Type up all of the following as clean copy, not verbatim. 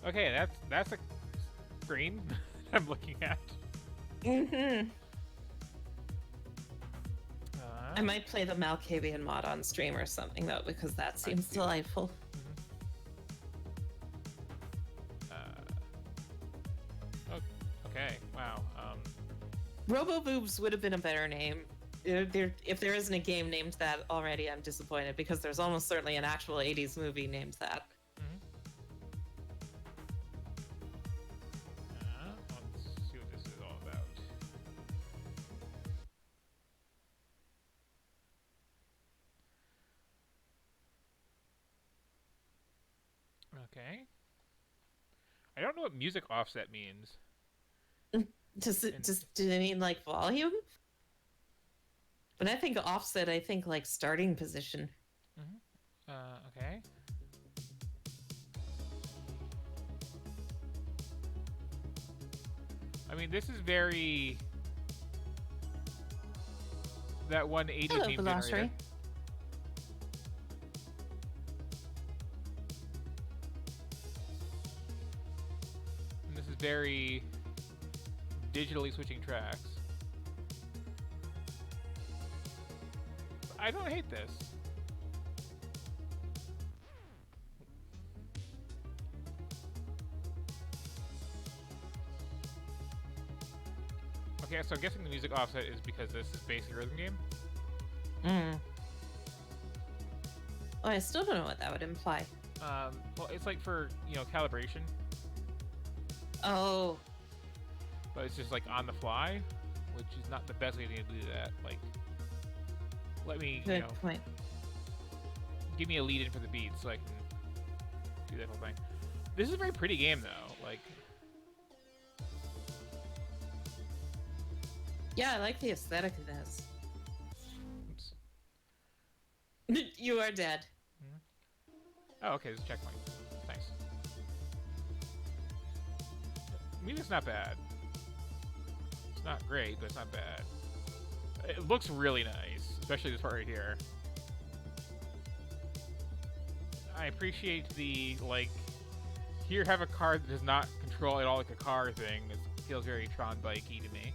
Okay, that's a screen I'm looking at. Mm-hmm. I Uh, might play the Malkavian mod on stream or something though, because that I can seems see that. delightful. Oh, okay. Wow. Robo-Boobs would have been a better name. If there isn't a game named that already, I'm disappointed because there's almost certainly an actual 80s movie named that. Let's see what this is all about. Okay. I don't know what music offset means. Does it And mean like volume? When I think offset, I think like starting position. okay. I mean, this is very that one 80s Hello, meme generator. Velocity. And this is very digitally switching tracks. I don't hate this. Okay, so I'm guessing the music offset is because this is basically a rhythm game. Oh, I still don't know what that would imply. Well, it's like for calibration. Oh, But it's just like on the fly, which is not the best way to do that. Like, let me good point. give me a lead in for the beat so I can do that whole thing. This is a very pretty game though. Like, Yeah, I like the aesthetic of this. oops. You are dead. Oh, okay, this is a checkpoint. Nice. Music's not bad. It's not great, but it's not bad. It looks really nice, especially this part right here. I appreciate the, like, here have a car that does not control at all like a car thing. It feels very Tron Bike-y to me.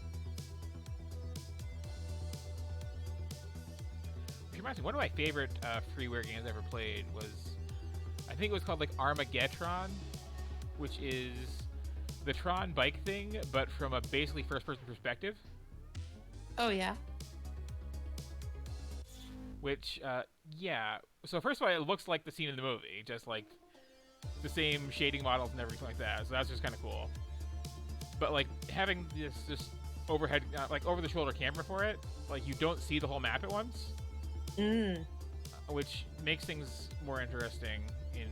Which reminds me, one of my favorite freeware games I ever played was, I think it was called like Armageddon, which is the Tron Bike thing, but from a basically first-person perspective. Oh, yeah. Which, yeah. So first of all, it looks like the scene in the movie, just like the same shading models and everything like that. So that's just kind of cool. But like having this overhead, like over the shoulder camera for it, like you don't see the whole map at once, which makes things more interesting in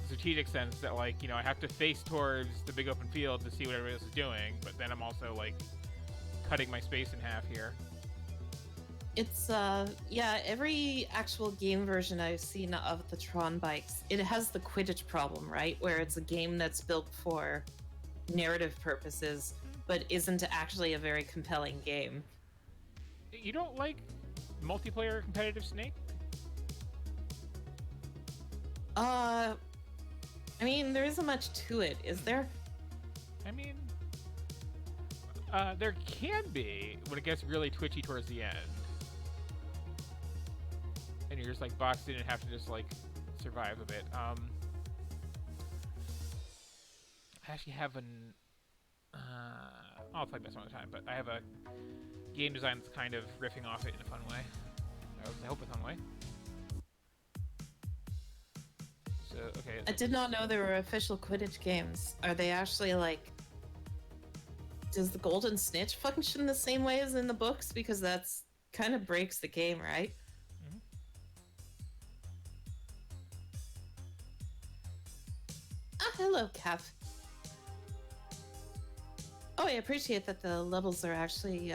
strategic sense. That like I have to face towards the big open field to see what everybody else is doing, but then I'm also like cutting my space in half here. It's yeah, every actual game version I've seen of the Tron bikes, it has the Quidditch problem, right? Where it's a game that's built for narrative purposes, but isn't actually a very compelling game. You don't like multiplayer competitive Snake? I mean, there isn't much to it, is there? I mean, there can be when it gets really twitchy towards the end. And you're just like boxed in and have to just like survive a bit. I actually have an. I'll talk about this another time, but I have a game design that's kind of riffing off it in a fun way. I hope a fun way. So okay. I did not know there were official Quidditch games. Are they actually like? Does the Golden Snitch function the same way as in the books? Because that's kind of breaks the game, right? Ah, hello, Kev. Oh, I appreciate that the levels are actually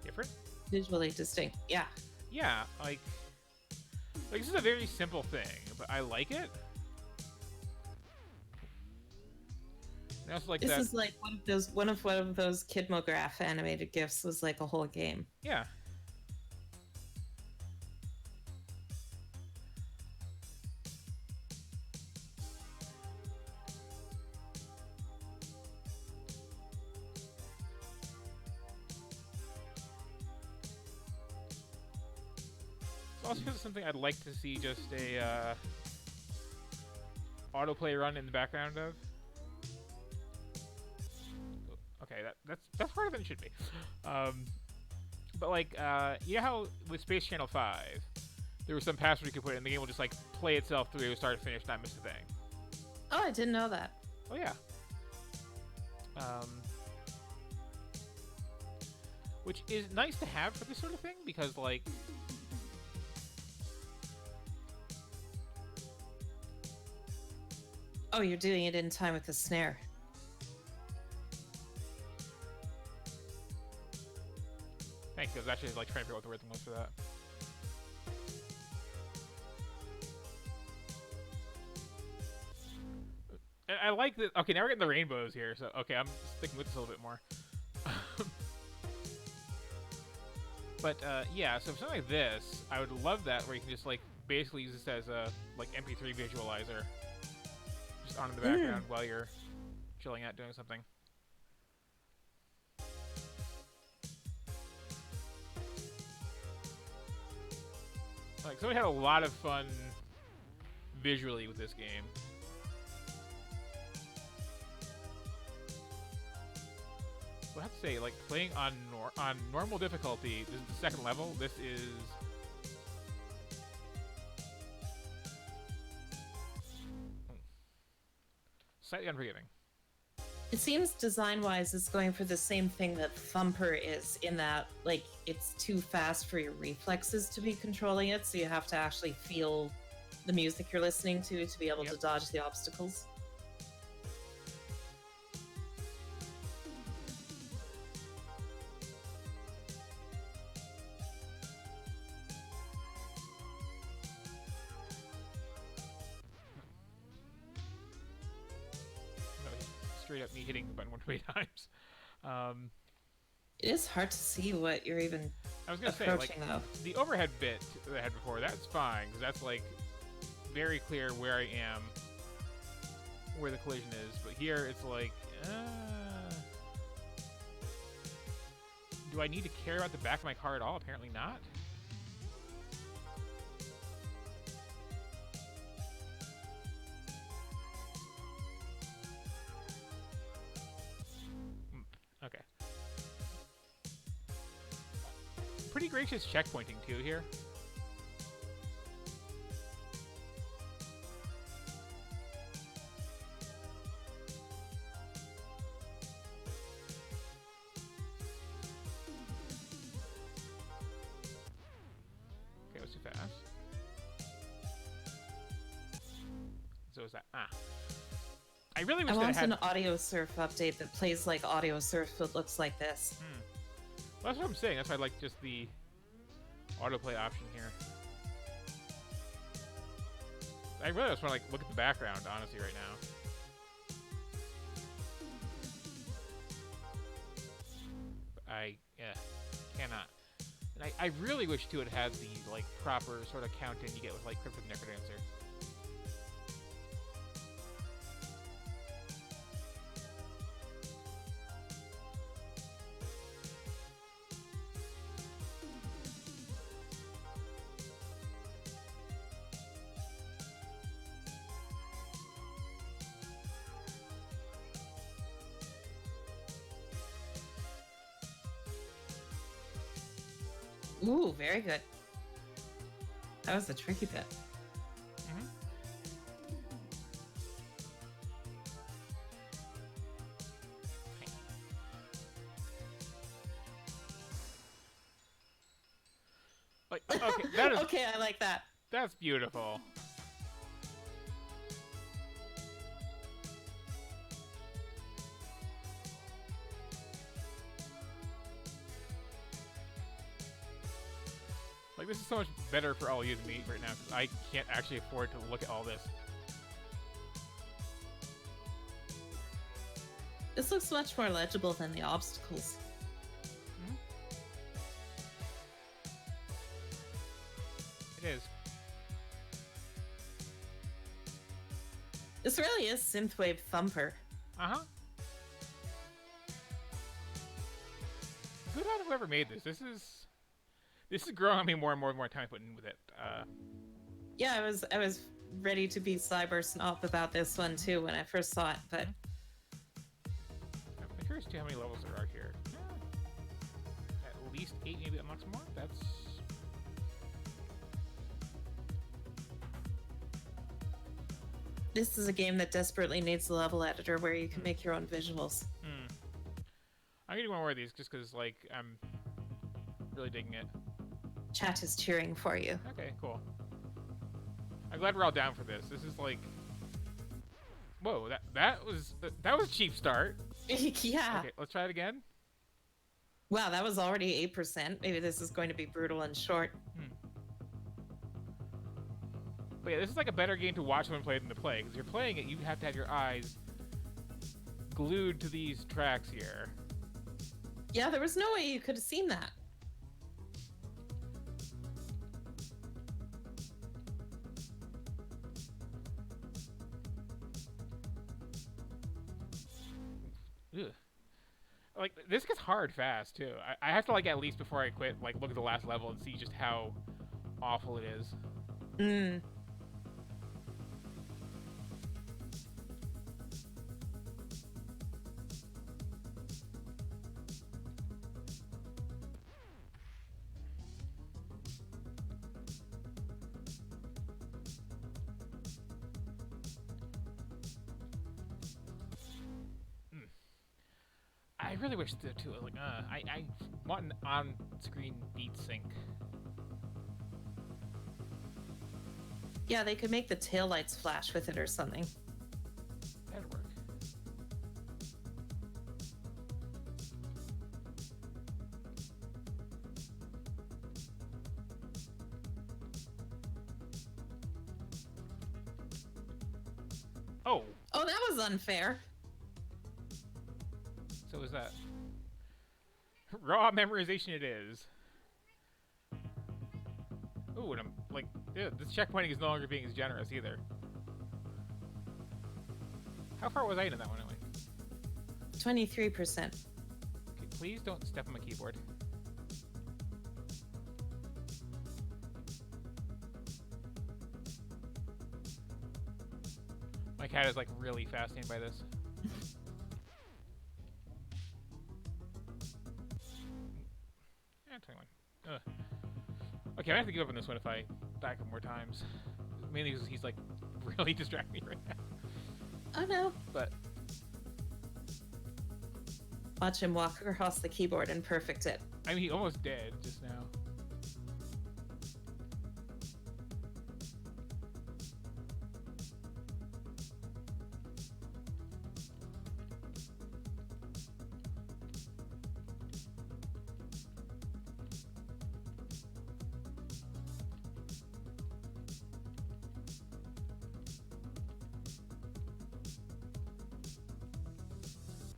Different? visually distinct. Yeah. Yeah, like this is a very simple thing, but I like it. And also like This that. is like one of those Kidmograph animated gifs was like a whole game. Yeah. also because it's something I'd like to see just a autoplay run in the background of. Okay, that's harder than it should be. But like, you know how with Space Channel 5, there was some password you could put in, and the game will just like play itself through start to finish, not miss a thing. Oh, I didn't know that. Oh yeah. Which is nice to have for this sort of thing, because like, oh, you're doing it in time with the snare. thank you. I was actually like trying to figure out what the rhythm was for that. And I like that. Okay, now we're getting the rainbows here, so okay, I'm sticking with this a little bit more. But yeah, so for something like this, I would love that where you can just like basically use this as a like MP3 visualizer, just on in the background while you're chilling out doing something. Like, so we had a lot of fun visually with this game. I have to say, like, playing on normal difficulty, this is the second level, this is... slightly unforgiving. It seems design-wise it's going for the same thing that Thumper is, in that, like, it's too fast for your reflexes to be controlling it, so you have to actually feel the music you're listening to be able to dodge the obstacles. Straight up me hitting the button one too many times. It is hard to see what you're even I was gonna say, like, though. the overhead bit that I had before, that's fine, because that's, like, very clear where I am, where the collision is. But here, it's like, do I need to care about the back of my car at all? Apparently not. Okay. Pretty gracious checkpointing too here. Okay, let's too fast. So is that I really wish I that want had an audio surf update that plays like audio surf but looks like this. Well, that's what I'm saying. That's why I like just the autoplay option here. I really just want to like look at the background, honestly, right now. But I cannot. And I really wish too it had the like proper sort of count-in you get with like Crypt of the Necrodancer. Ooh, very good. That was the tricky bit. Like, okay, that is okay, I like that. That's beautiful. Like, this is so much better for all you than me right now, because I can't actually afford to look at all this. This looks much more legible than the obstacles. It is. This really is synthwave Thumper. Uh-huh. Good on whoever made this. This is... This is growing on me more and more and more time I put in with it. Yeah, I was ready to be cyber snob about this one too when I first saw it, but I'm curious to how many levels there are here. At least 8, maybe unlocks more. That's this is a game that desperately needs a level editor where you can make your own visuals. I'm gonna do one more of these just because like I'm really digging it. Chat is cheering for you. Okay, cool. I'm glad we're all down for this. This is like, whoa, that was a cheap start. Yeah. Okay, let's try it again. Wow, that was already 8%. Maybe this is going to be brutal and short. But yeah, this is like a better game to watch someone play than to play, because you're playing it, you have to have your eyes glued to these tracks here. Yeah, there was no way you could have seen that. Ugh. Like, this gets hard fast, too. I have to, like, at least before I quit, like, look at the last level and see just how awful it is. I really wish the two like I want an on-screen beat sync. Yeah, they could make the taillights flash with it or something. That'd work. Oh, that was unfair. so is that raw memorization? It is. Ooh, and I'm like, yeah, this checkpointing is no longer being as generous either. How far was I into that one anyway? 23%. Okay, please don't step on my keyboard. My cat is like really fascinated by this. Yeah, 21. Ugh. Okay, I have to give up on this one if I back up more times. Mainly because he's like really distracting me right now. Oh no. But Watch him walk across the keyboard and perfect it. I mean, he almost did just now.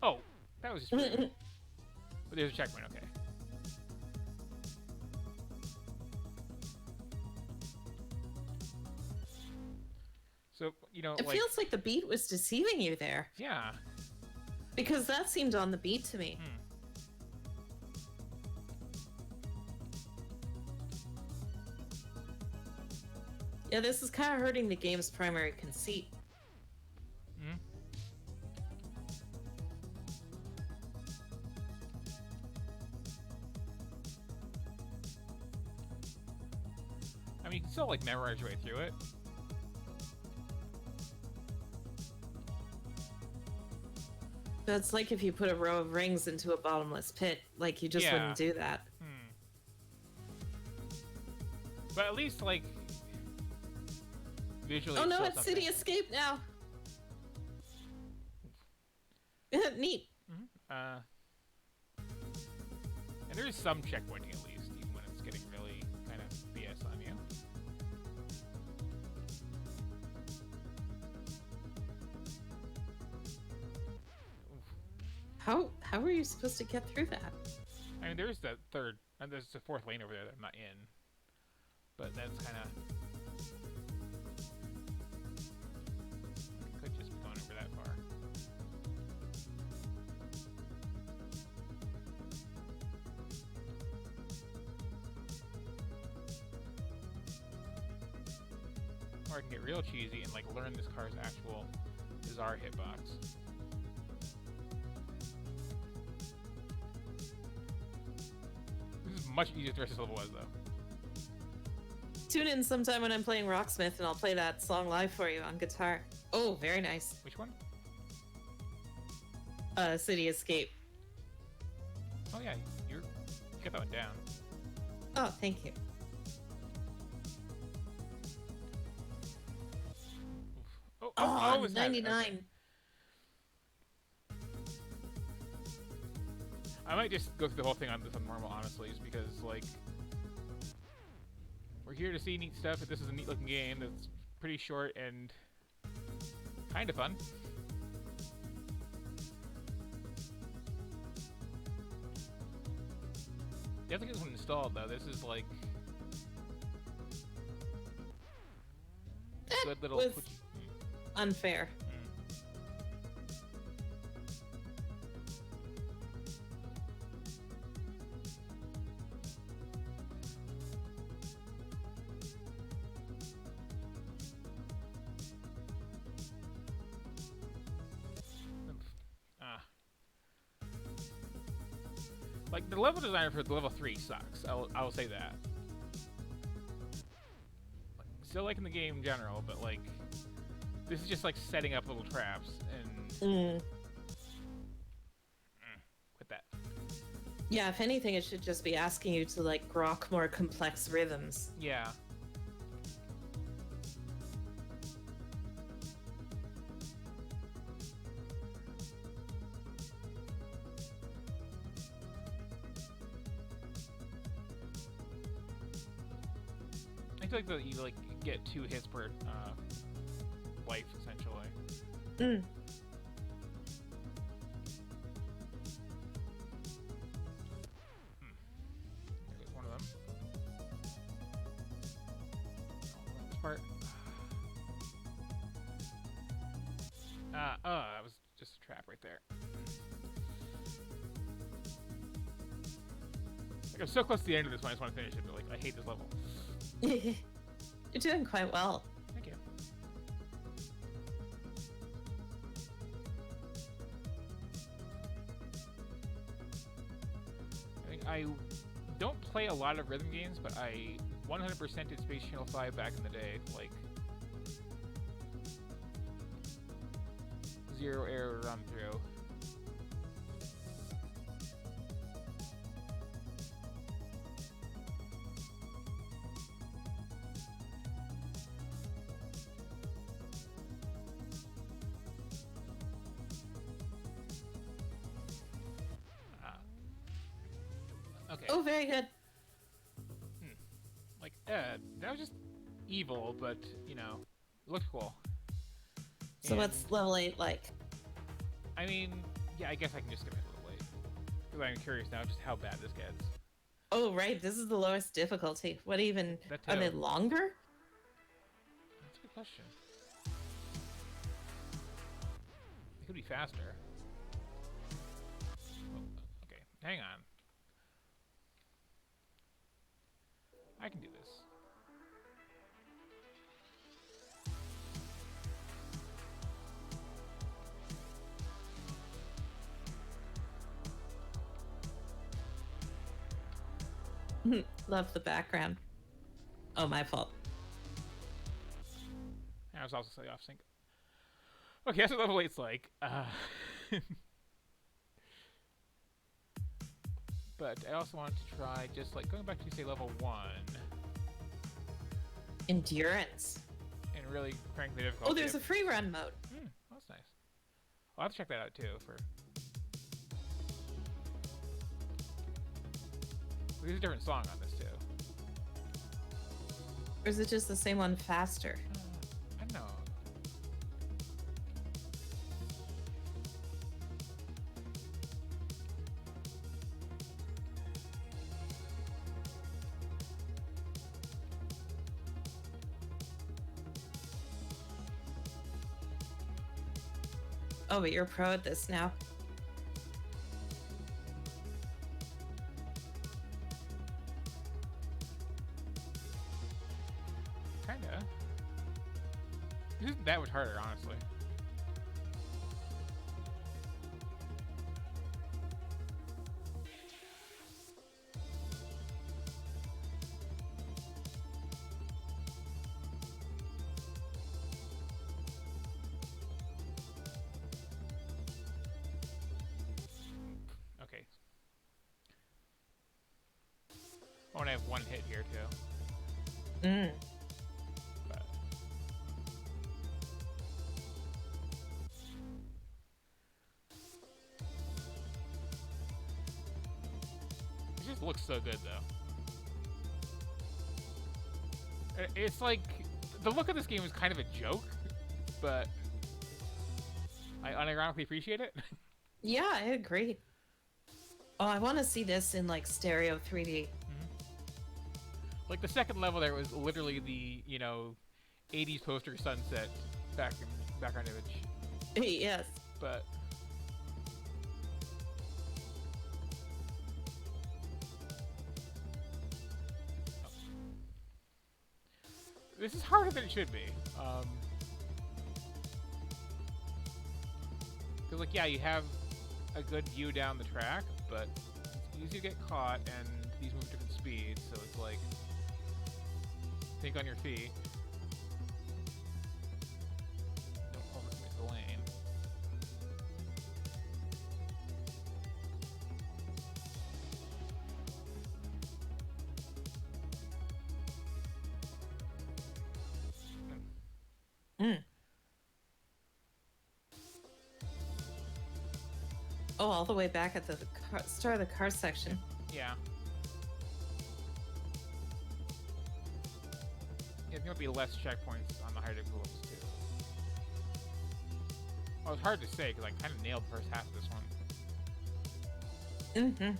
Oh, that was just weird. But there's a checkpoint, okay. So, you know, It like... feels like the beat was deceiving you there. Yeah. Because that seemed on the beat to me. Yeah, this is kind of hurting the game's primary conceit. I mean, you can still, like, memorize your way through it. But it's like if you put a row of rings into a bottomless pit. Like, you just wouldn't do that. But at least, like, visually... Oh no, it's City Escape now! Neat. And there is some checkpointing at least, even when it's getting really kind of BS on you. How are you supposed to get through that? I mean, there's the third, and there's the fourth lane over there that I'm not in. But that's kind of... Could just be going over that far. Or I can get real cheesy and like learn this car's actual bizarre hitbox. This is much easier than the rest of this level was, though. Tune in sometime when I'm playing Rocksmith, and I'll play that song live for you on guitar. Oh, very nice. Which one? City Escape. Oh yeah, you got that one down. Oh, thank you. Oh, it's 99. Okay. I might just go through the whole thing on this on normal, honestly, just because, like, we're here to see neat stuff, and this is a neat-looking game that's pretty short and kind of fun. You have to get this one installed, though. This is, like, a good little... Unfair. Like, the level designer for the level 3 sucks. I'll say that. Like, still liking the game in general, but, like, this is just, like, setting up little traps, and... Quit that. Yeah, if anything, it should just be asking you to, like, grok more complex rhythms. Yeah. I feel like you like get 2 hits per life essentially. Mm. There's one of them. This part. That was just a trap right there. Like, I'm so close to the end of this one, I just want to finish it, but like, I hate this level. You're doing quite well. Thank you. I don't play a lot of rhythm games, but I 100% did Space Channel 5 back in the day. Like, zero error run through. Okay. Oh, very good. Like, that was just evil, but, you know, it looked cool. So what's level 8 like? I mean, yeah, I guess I can just skip it a little late. Because I'm curious now just how bad this gets. Oh, right, this is the lowest difficulty. What even... Are they longer? That's a good question. It could be faster. Oh, okay, hang on. I can do this. Love the background. Oh, my fault. I was also slightly off sync. Okay, that's what level 8's like. But I also wanted to try just like going back to say level 1. Endurance. And really crank the difficulty. Oh, there's a free run mode. That's nice. I'll have to check that out too. There's a different song on this too. Or is it just the same one faster? I don't know. Oh, but you're pro at this now. Kinda. This isn't that much harder, honestly. Okay. I want to have one hit here, too. Mm. But it just looks so good, though. It's like the look of this game is kind of a joke, but I unironically appreciate it. Yeah, I agree. Oh, I want to see this in like stereo 3D. Like the second level there was literally the 80s poster sunset background image, Yes. but this is harder than it should be. Because, like, yeah, you have a good view down the track, but it's easy to get caught, and these move at different speeds, so it's like, think on your feet. Don't overcommit the lane. Mm. Oh, all the way back at the start of the car section. Yeah. Yeah, there might be less checkpoints on the higher difficulty levels, too. Well, it's hard to say, because I kind of nailed the first half of this one. Mm-hmm.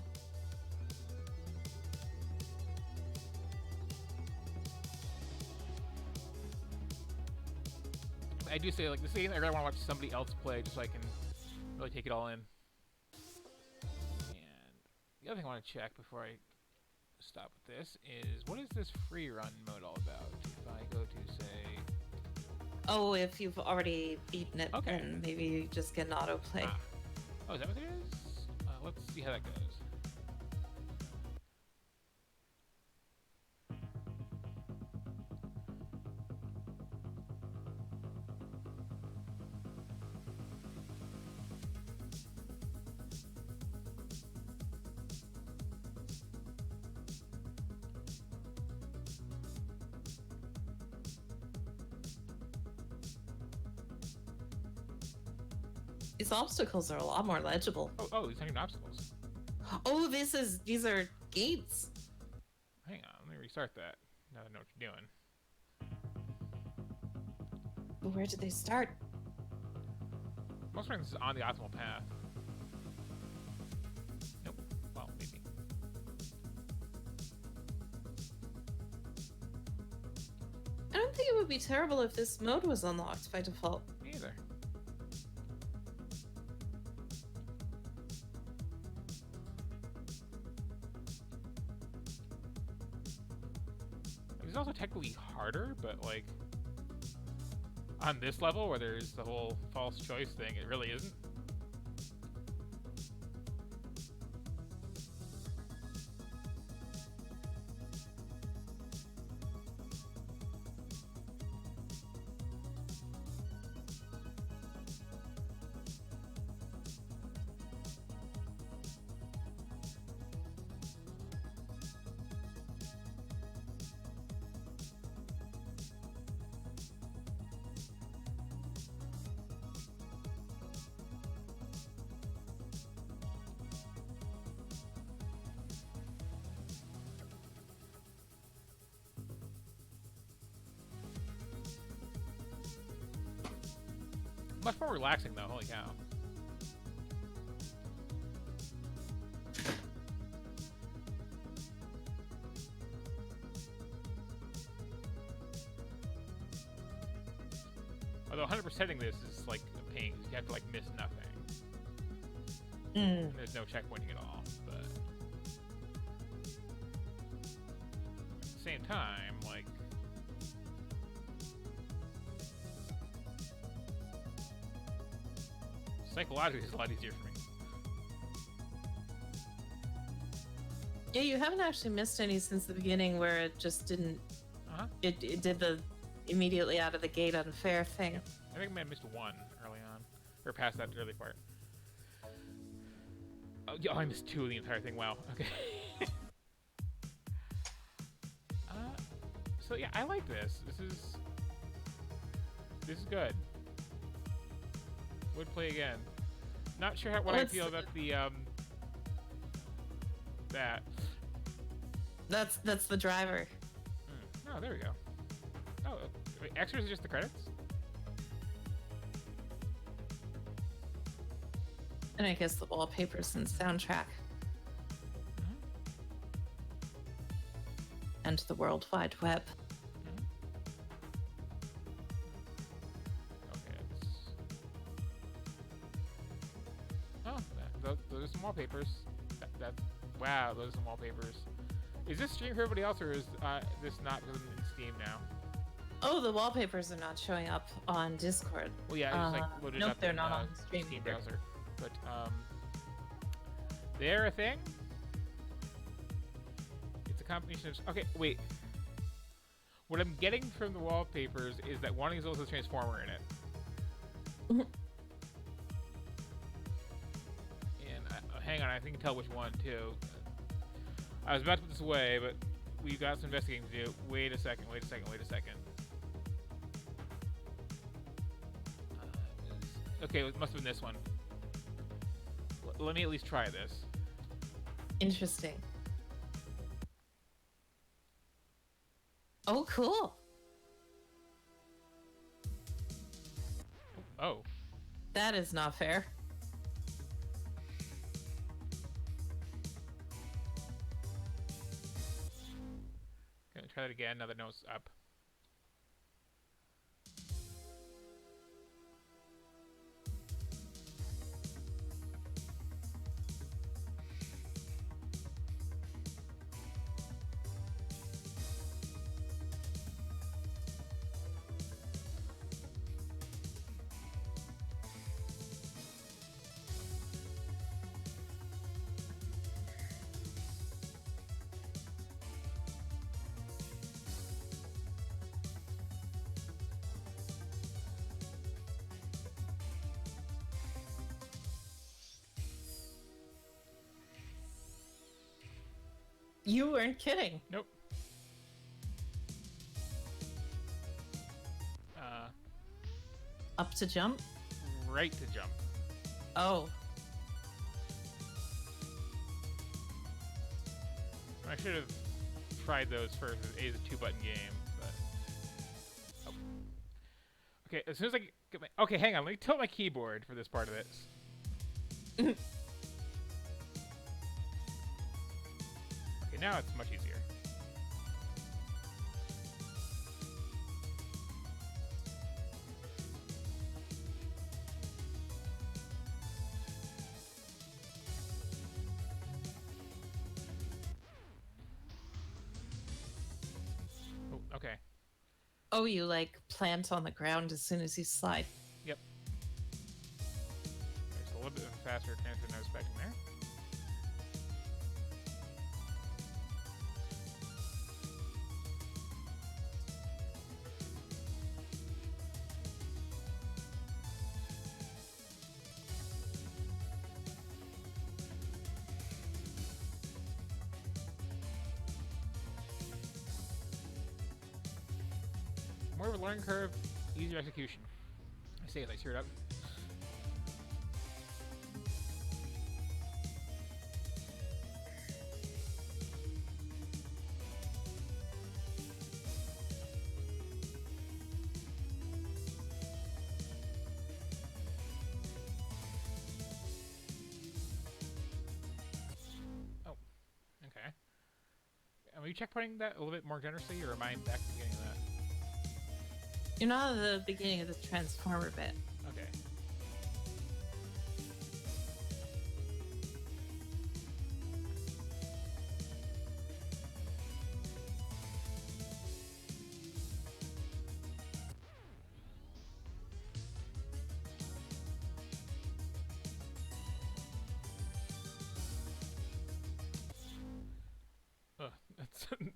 I do say, like, this game I really want to watch somebody else play, just so I can really take it all in. And the other thing I want to check before I stop with this is, what is this free run mode all about? If I go to, say... Oh, if you've already beaten it, Okay. then maybe you just get an autoplay. Ah. Oh, is that what it is? Let's see how that goes. These obstacles are a lot more legible. Oh, these aren't even obstacles. Oh, these are gates. Hang on, let me restart that. Now that I know what you're doing. But where did they start? Most of this is on the optimal path. Nope. Well, maybe. I don't think it would be terrible if this mode was unlocked by default. Me either. It's also technically harder, but like on this level where there's the whole false choice thing, it really isn't. Much more relaxing though, holy cow. Although 100%ing this is like a pain, 'cause you have to like miss nothing. Mm. There's no checkpointing at all, but at the same time, like Psychologically, it's a lot easier for me. Yeah, you haven't actually missed any since the beginning where it just didn't. It did the immediately out of the gate unfair thing. Yeah. I think I might have missed one early on, or past that early part. Oh, yeah, I missed 2 of the entire thing. Wow. Okay. So yeah, I like this. This is good. Would play again. Not sure what I feel about the that. That's the driver. Oh, there we go. Oh, wait, extras are just the credits? And I guess the wallpapers and soundtrack. And the World Wide Web. Okay. Oh, those are some wallpapers. Wow, those are some wallpapers. Is this stream for everybody else, or is this not in Steam now? Oh, the wallpapers are not showing up on Discord. Well, yeah, it's like loaded nope, up they're in not on the Steam browser. But they're a thing. It's a combination of. Okay, wait. What I'm getting from the wallpapers is that one of these also has a Transformer in it. And hang on, I think I can tell which one too. I was about to put this away, but we've got some investigating to do. Wait a second. Okay, it must have been this one. Let me at least try this. Interesting. Oh, cool. Oh. That is not fair. Gonna try that again now that no it's up. You weren't kidding. Nope. Up to jump? Right to jump. Oh. I should have tried those first. It is a 2-button game, but... Oh. Okay, as soon as I get my... Okay, hang on. Let me tilt my keyboard for this part of this. Okay, now it's much easier. Oh, okay. Oh, you like plant on the ground as soon as you slide. Yep. There's a little bit of a faster transfer than I was expecting there. More of a learning curve, easier execution. I say as I tear it up. Oh, okay. Are you checkpointing that a little bit more generously, or am I back to the beginning of that? You're not at the beginning of the Transformer bit. Okay.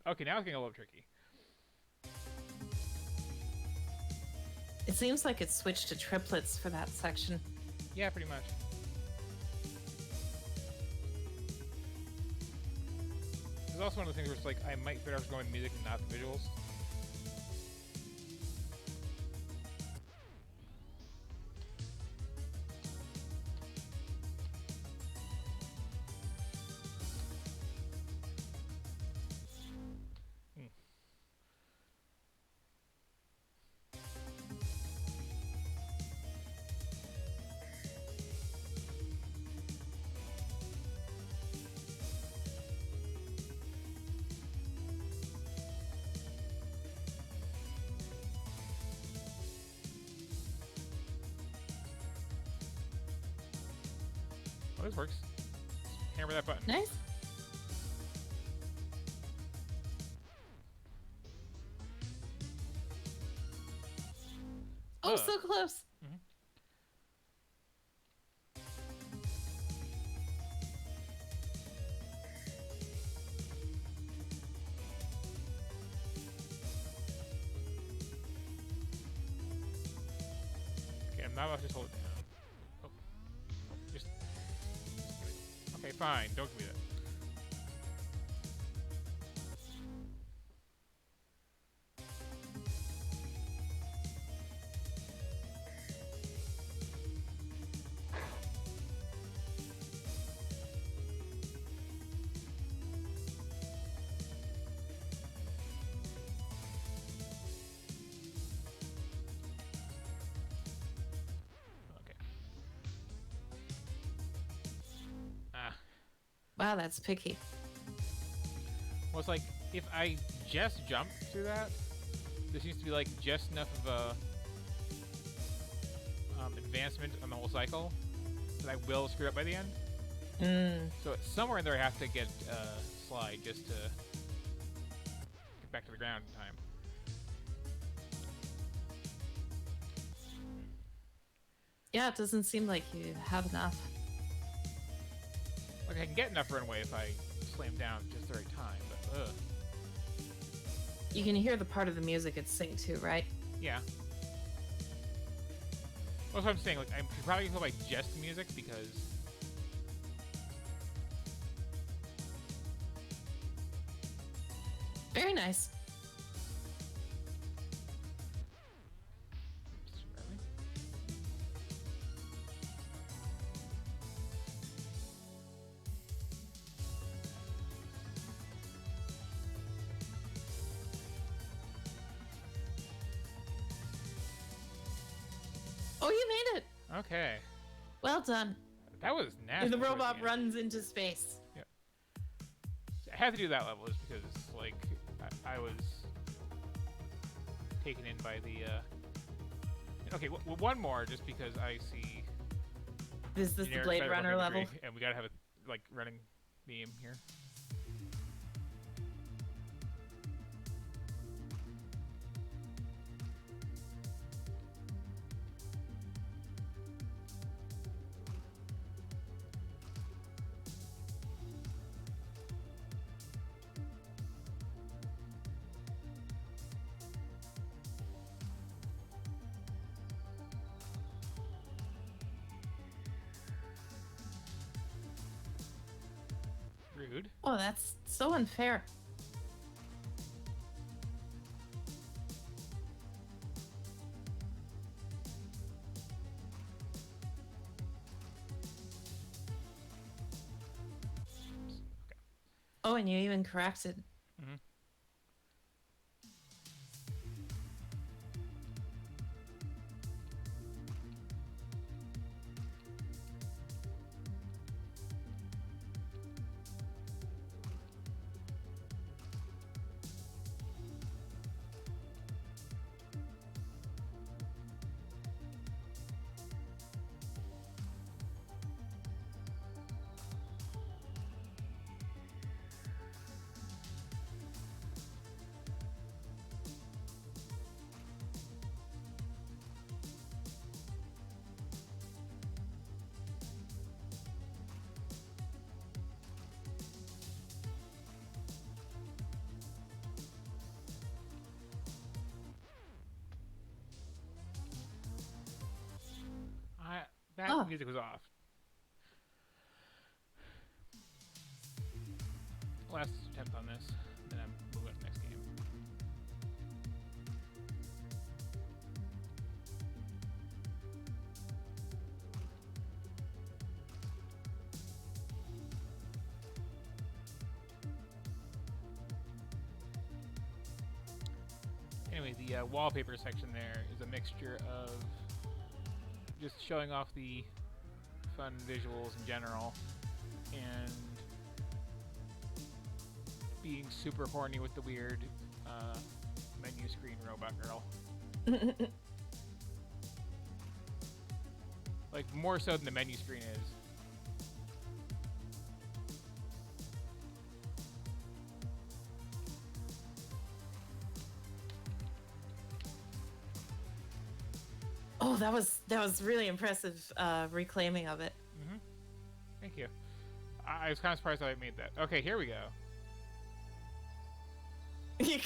Okay, now it's getting a little tricky. It seems like it switched to triplets for that section. Yeah, pretty much. There's also one of the things where it's like I might better off going music and not the visuals. Oh, this works. Hammer that button. Nice. Oh, so close. Mm-hmm. Okay, I'm not allowed to just hold it down. Oh. Just. Okay, fine. Don't give me that. Okay. Ah. Wow, that's picky. Well, it's like if I just jump through that, there seems to be like just enough of a advancement on the whole cycle that I will screw up by the end. So somewhere in there, I have to get slide just to get back to the ground in time. Yeah, it doesn't seem like you have enough. Like I can get enough runway if I slam down just the right time, but ugh. You can hear the part of the music it's synced to, right? Yeah. Well, that's what I'm saying. Like I should probably go by just music because. Very nice. Oh, you made it! Okay. Well done. That was nasty. And the towards robot end. runs into space. Yep. I had to do that level just because, like, I was taken in by the. Okay, one more just because I see. Is this the generic Blade Cyberpunk Runner imagery, level? and we gotta have a like running theme here. Rude. Oh, that's so unfair. Oh, and you even corrected. Mm-hmm. music was off. Last attempt on this, then I'm moving on to the next game. Anyway, the wallpaper section there is a mixture of just showing off the fun visuals in general and being super horny with the weird menu screen robot girl. Like, more so than the menu screen is. Oh, that was really impressive reclaiming of it. Mm-hmm. Thank you. I was kind of surprised that I made that. Okay, here we go. Yeah,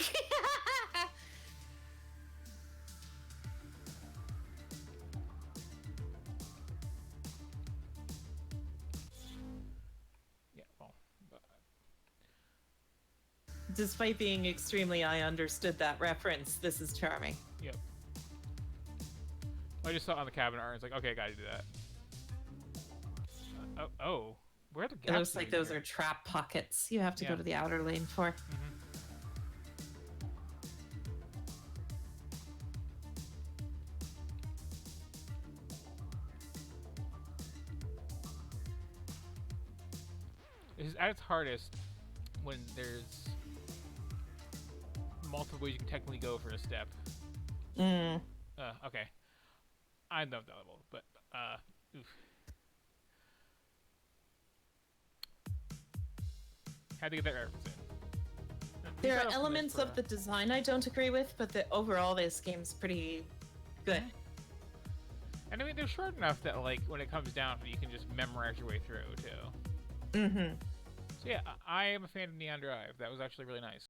well, Despite being extremely I understood that reference, this is charming. yep. I just saw it on the cabinet art. It's like, okay, I gotta do that. Oh, where are the gaps? It looks like those are trap pockets you have to go to the outer lane for. Mm-hmm. It's at its hardest when there's multiple ways you can technically go for a step. Okay. I know that level, but oof. Had to get that reference in. There are elements of the design I don't agree with, but overall this game's pretty good. And I mean, they're short enough that, like, when it comes down, you can just memorize your way through, too. Mm-hmm. So yeah, I am a fan of Neon Drive. That was actually really nice.